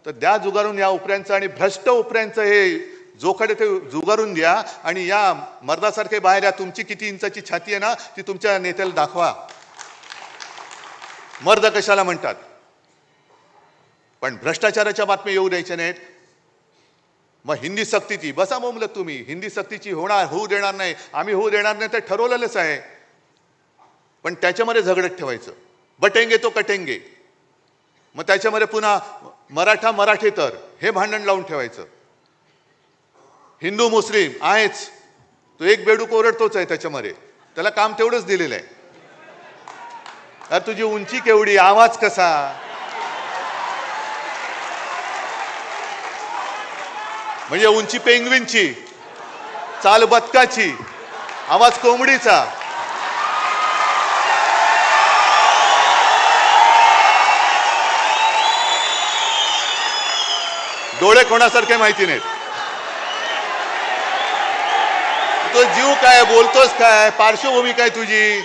तर द्या जुगारून या उपऱ्यांचं, आणि भ्रष्ट उपऱ्यांचं हे जोखडे ते जुगारून द्या, आणि या मर्दासारखे बाहेर या. तुमची किती इंचाची छाती आहे ना ती तुमच्या नेत्याला दाखवा. मर्द कशाला म्हणतात, पण भ्रष्टाचाराच्या बातम्या येऊ द्यायच्या नाहीत. मग हिंदी सक्तीची बसा बोंबलत तुम्ही, हिंदी सक्तीची होऊ देणार नाही, आम्ही होऊ देणार नाही, ते ठरवलेलंच आहे. पण त्याच्यामध्ये झगडत ठेवायचं, बटेंगे तो कटेंगे. मग त्याच्यामध्ये पुन्हा मराठा मराठेतर हे भांडण लावून ठेवायचं. हिंदू मुस्लिम आहेच, तो एक बेडूक ओरडतोच आहे त्याच्यामध्ये, त्याला काम तेवढंच दिलेलं आहे. अरे तुझी उंची केवढी, आवाज कसा, म्हणजे उंची पेंग्विनची, चाल बदकाची, आवाज कोंबडीचा. डोळे कोणासारखे माहिती नाहीत. तो जीव काय, बोलतोस काय, पार्श्वभूमी काय तुझी,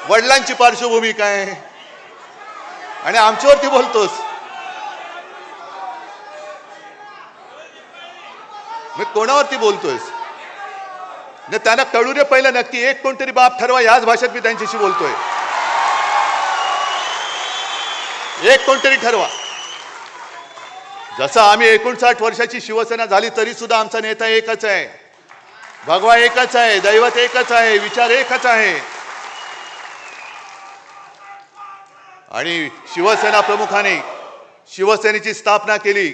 वडिलांची पार्श्वभूमी काय, आणि आमच्यावरती बोलतोस. मी कोणावरती बोलतोयस? नाही, त्यांना कळू दे पहिलं नक्की. एक कोणतरी बाप ठरवा, याच भाषेत मी त्यांच्याशी बोलतोय. एक कोणतरी ठरवा. जसं आम्ही 59 वर्षाची शिवसेना झाली तरी सुद्धा आमचा नेता एकच आहे, भगवा एकच आहे, दैवत एकच आहे, विचार एकच आहे. आणि शिवसेना प्रमुखाने शिवसेनेची स्थापना केली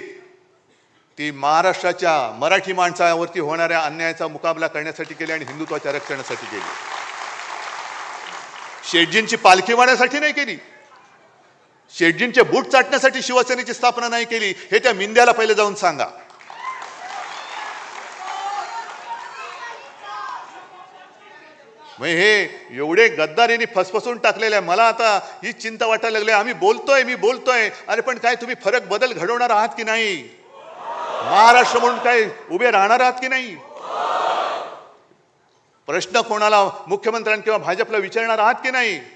ती महाराष्ट्राच्या मराठी माणसावरती होणाऱ्या अन्यायाचा मुकाबला करण्यासाठी केली आणि हिंदुत्वाच्या रक्षणासाठी केली. शेटजींची पालखी वाहण्यासाठी नाही केली, शेटजींचे बूट चाटण्यासाठी शिवसेनेची स्थापना नाही केली. हे त्या मिंद्याला पहिले जाऊन सांगा. मग हे एवढे गद्दारीने फसफसून टाकलेले आहे. मला आता ही चिंता वाटायला लागली. आम्ही बोलतोय, मी बोलतोय, अरे पण काय तुम्ही फरक बदल घडवणार आहात की नाही? महाराष्ट्र म्हणून काय उभे राहणार आहात की नाही? प्रश्न कोणाला, मुख्यमंत्र्यांना किंवा भाजपला विचारणार आहात की नाही?